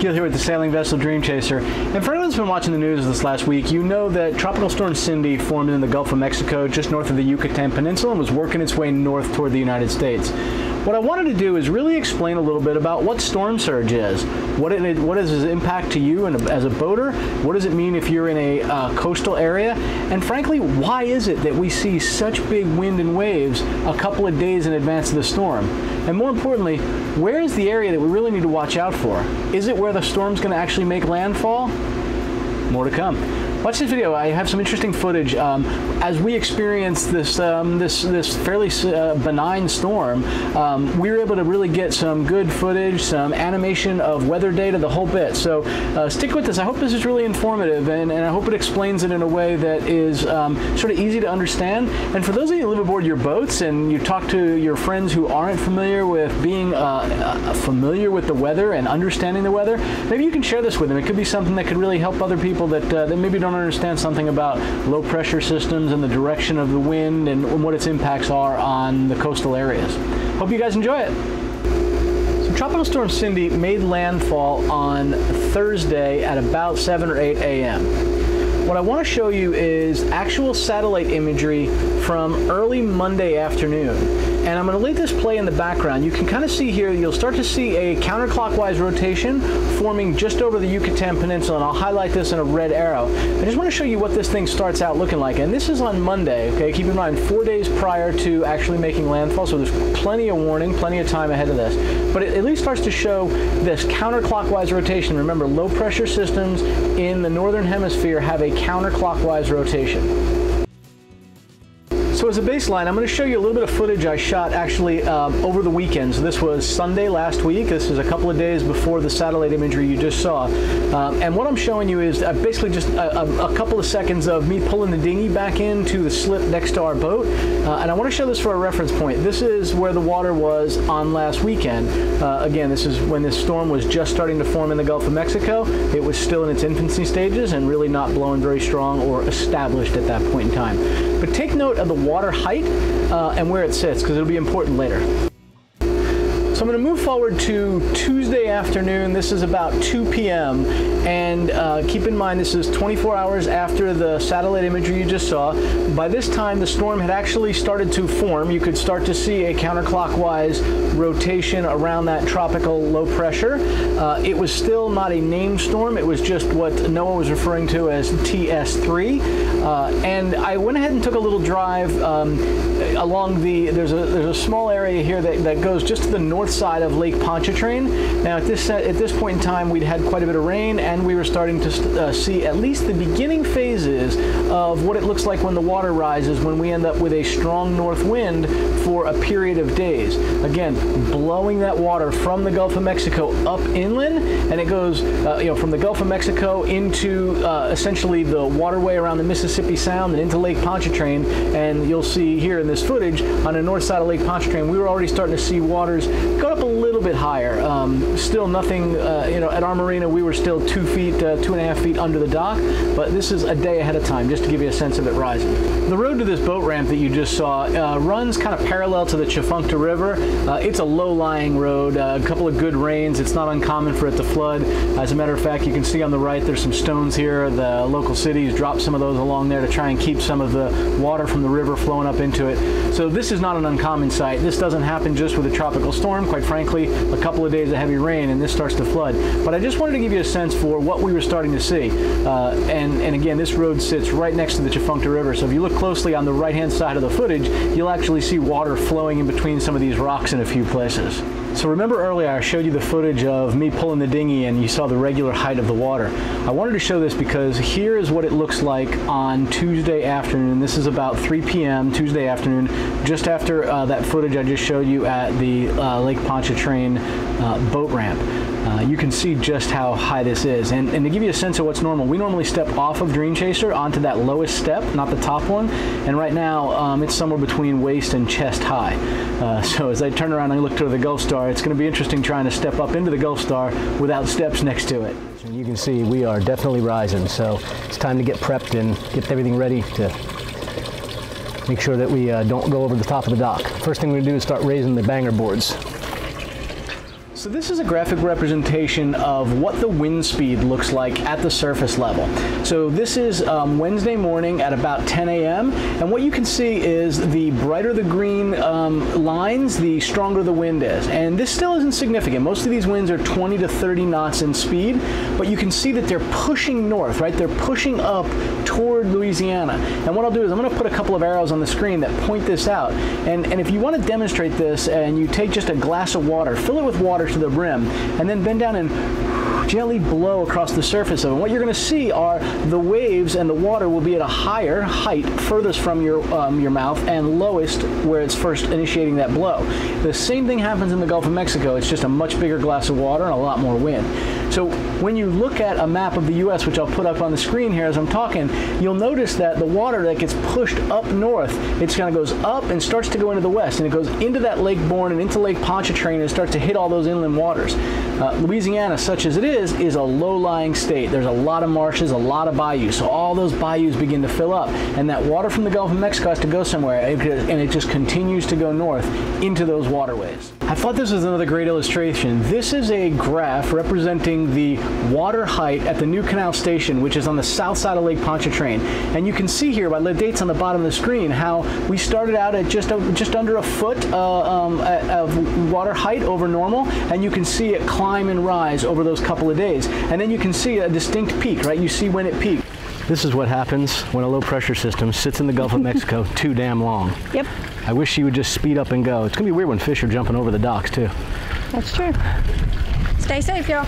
Gil here with the sailing vessel Dream Chaser. And for anyone who's been watching the news this last week, you know that Tropical Storm Cindy formed in the Gulf of Mexico just north of the Yucatan Peninsula and was working its way north toward the United States. What I wanted to do is really explain a little bit about what storm surge is. What is its impact to you as a boater? What does it mean if you're in a coastal area? And frankly, why is it that we see such big wind and waves a couple of days in advance of the storm? And more importantly, where is the area that we really need to watch out for? Is it where the storm's going to actually make landfall? More to come. Watch this video. I have some interesting footage as we experienced this this fairly benign storm. We were able to really get some good footage, some animation of weather data, the whole bit. So stick with this. I hope this is really informative, and I hope it explains it in a way that is sort of easy to understand. And for those of you who live aboard your boats and you talk to your friends who aren't familiar with being familiar with the weather and understanding the weather, maybe you can share this with them. It could be something that could really help other people that maybe don't understand something about low pressure systems and the direction of the wind and what its impacts are on the coastal areas. Hope you guys enjoy it. So Tropical Storm Cindy made landfall on Thursday at about 7 or 8 a.m. What I want to show you is actual satellite imagery from early Monday afternoon. And I'm going to let this play in the background. You can kind of see here, you'll start to see a counterclockwise rotation forming just over the Yucatan Peninsula, and I'll highlight this in a red arrow. I just want to show you what this thing starts out looking like. And this is on Monday, okay? Keep in mind, 4 days prior to actually making landfall, so there's plenty of warning, plenty of time ahead of this. But it at least starts to show this counterclockwise rotation. Remember, low pressure systems in the northern hemisphere have a counterclockwise rotation. So as a baseline, I'm going to show you a little bit of footage I shot actually over the weekend. So this was Sunday last week. This is a couple of days before the satellite imagery you just saw. And what I'm showing you is basically just a couple of seconds of me pulling the dinghy back into the slip next to our boat. And I want to show this for a reference point. This is where the water was on last weekend. Again, this is when this storm was just starting to form in the Gulf of Mexico. It was still in its infancy stages and really not blowing very strong or established at that point in time. But take note of the water height and where it sits, because it'll be important later. So I'm going to move forward to Tuesday afternoon. This is about 2 p.m. and keep in mind this is 24 hours after the satellite imagery you just saw. By this time the storm had actually started to form. You could start to see a counterclockwise rotation around that tropical low pressure. It was still not a named storm. It was just what NOAA was referring to as TS3. And I went ahead and took a little drive along there's a small area here that goes just to the north side of Lake Pontchartrain. Now at this point in time we'd had quite a bit of rain, and we were starting to see at least the beginning phases of what it looks like when the water rises, when we end up with a strong north wind for a period of days. Again, blowing that water from the Gulf of Mexico up inland, and it goes from the Gulf of Mexico into essentially the waterway around the Mississippi Sound and into Lake Pontchartrain. And you'll see here in this footage on the north side of Lake Pontchartrain, we were already starting to see waters go up a little bit higher. Still nothing, at our marina we were still 2 feet, 2.5 feet under the dock, but this is a day ahead of time, just to give you a sense of it rising. The road to this boat ramp that you just saw runs kind of parallel to the Tchefuncte River. It's a low-lying road, a couple of good rains. It's not uncommon for it to flood. As a matter of fact, you can see on the right there's some stones here. The local cities dropped some of those along there to try and keep some of the water from the river flowing up into it. So this is not an uncommon sight. This doesn't happen just with a tropical storm. Quite frankly, a couple of days of heavy rain and this starts to flood. But I just wanted to give you a sense for what we were starting to see. And again, this road sits right next to the Tchefuncte River. So if you look closely on the right-hand side of the footage, you'll actually see water flowing in between some of these rocks in a few places. So remember earlier I showed you the footage of me pulling the dinghy and you saw the regular height of the water. I wanted to show this because here is what it looks like on Tuesday afternoon. This is about 3 p.m. Tuesday afternoon, just after that footage I just showed you at the Lake Pontchartrain boat ramp. You can see just how high this is. And to give you a sense of what's normal, we normally step off of Dream Chaser onto that lowest step, not the top one. And right now, it's somewhere between waist and chest high. So as I turn around and look toward the Gulf Star, it's going to be interesting trying to step up into the Gulf Star without steps next to it. And you can see we are definitely rising. So it's time to get prepped and get everything ready to make sure that we don't go over the top of the dock. First thing we're going to do is start raising the banger boards. So this is a graphic representation of what the wind speed looks like at the surface level. So this is Wednesday morning at about 10 a.m. and what you can see is the brighter the green lines, the stronger the wind is. And this still isn't significant. Most of these winds are 20 to 30 knots in speed, but you can see that they're pushing north, right? They're pushing up toward Louisiana. And what I'll do is I'm going to put a couple of arrows on the screen that point this out. And if you want to demonstrate this, and you take just a glass of water, fill it with water to the brim, and then bend down and gently blow across the surface of it. What you're going to see are the waves, and the water will be at a higher height furthest from your mouth and lowest where it's first initiating that blow. The same thing happens in the Gulf of Mexico. It's just a much bigger glass of water and a lot more wind. So when you look at a map of the U.S., which I'll put up on the screen here as I'm talking, you'll notice that the water that gets pushed up north, it kind of goes up and starts to go into the west, and it goes into that Lake Borgne and into Lake Pontchartrain and starts to hit all those inland waters. Louisiana, such as it is a low-lying state. There's a lot of marshes, a lot of bayous, so all those bayous begin to fill up, and that water from the Gulf of Mexico has to go somewhere, and it just continues to go north into those waterways. I thought this was another great illustration. This is a graph representing the water height at the New Canal Station, which is on the south side of Lake Pontchartrain. And you can see here by the dates on the bottom of the screen how we started out at just under a foot of water height over normal, and you can see it climb and rise over those couple of days. And then you can see a distinct peak, right? You see when it peaked. This is what happens when a low pressure system sits in the Gulf of Mexico too damn long. Yep. I wish she would just speed up and go. It's gonna be weird when fish are jumping over the docks too. That's true. Stay safe, y'all.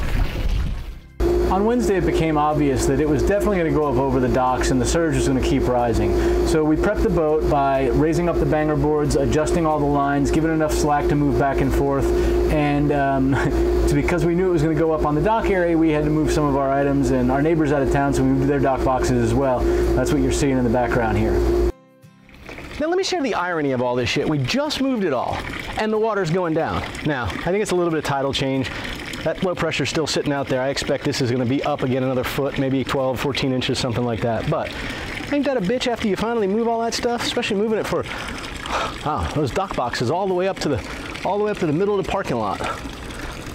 On Wednesday, it became obvious that it was definitely going to go up over the docks and the surge was going to keep rising. So we prepped the boat by raising up the banger boards, adjusting all the lines, giving enough slack to move back and forth. And because we knew it was going to go up on the dock area, we had to move some of our items, and our neighbors out of town, so we moved their dock boxes as well. That's what you're seeing in the background here. Now let me share the irony of all this shit. We just moved it all, and the water's going down. Now, I think it's a little bit of tidal change. That low pressure's still sitting out there. I expect this is going to be up again another foot, maybe 12, 14 inches, something like that. But ain't that a bitch after you finally move all that stuff, especially moving it for those dock boxes all the way up to the middle of the parking lot.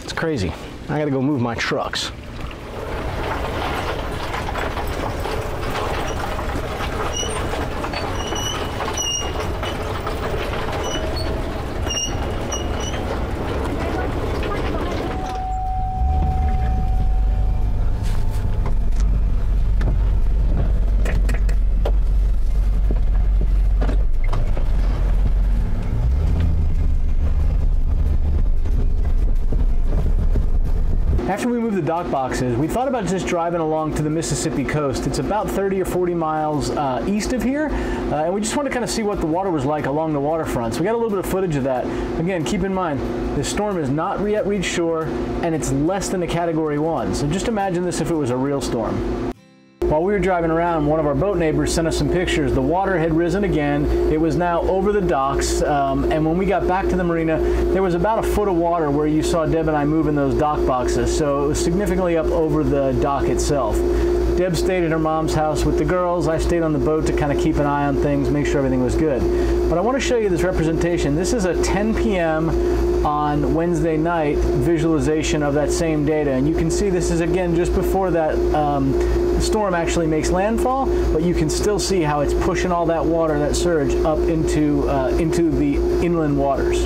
It's crazy. I got to go move my trucks. After we moved the dock boxes, we thought about just driving along to the Mississippi coast. It's about 30 or 40 miles east of here, and we just wanted to kind of see what the water was like along the waterfront. So we got a little bit of footage of that. Again, keep in mind, the storm has not yet reached shore, and it's less than a Category 1. So just imagine this if it was a real storm. While we were driving around, one of our boat neighbors sent us some pictures. The water had risen again. It was now over the docks, and when we got back to the marina, there was about a foot of water where you saw Deb and I moving those dock boxes, so it was significantly up over the dock itself. Deb stayed at her mom's house with the girls. I stayed on the boat to kind of keep an eye on things, make sure everything was good. But I want to show you this representation. This is a 10 p.m. on Wednesday night visualization of that same data, and you can see this is again just before that storm actually makes landfall, but you can still see how it's pushing all that water, that surge, up into the inland waters.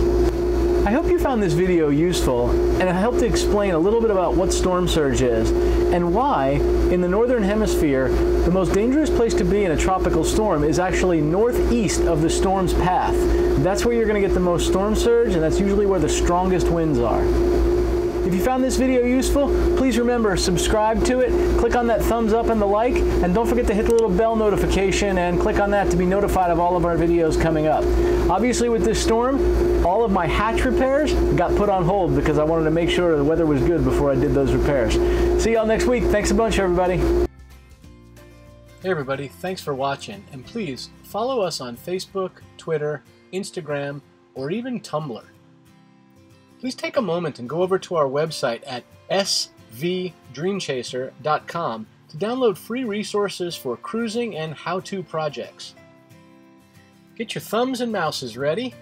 I hope you found this video useful, and it helped to explain a little bit about what storm surge is and why, in the northern hemisphere, the most dangerous place to be in a tropical storm is actually northeast of the storm's path. That's where you're going to get the most storm surge, and that's usually where the strongest winds are. If you found this video useful, please remember, subscribe to it, click on that thumbs up and the like, and don't forget to hit the little bell notification and click on that to be notified of all of our videos coming up. Obviously with this storm, all of my hatch repairs got put on hold because I wanted to make sure the weather was good before I did those repairs. See y'all next week. Thanks a bunch, everybody. Hey everybody, thanks for watching, and please follow us on Facebook, Twitter, Instagram, or even Tumblr. Please take a moment and go over to our website at svdreamchaser.com to download free resources for cruising and how-to projects. Get your thumbs and mouses ready,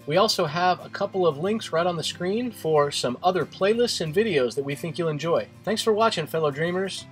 We also have a couple of links right on the screen for some other playlists and videos that we think you'll enjoy. Thanks for watching, fellow dreamers.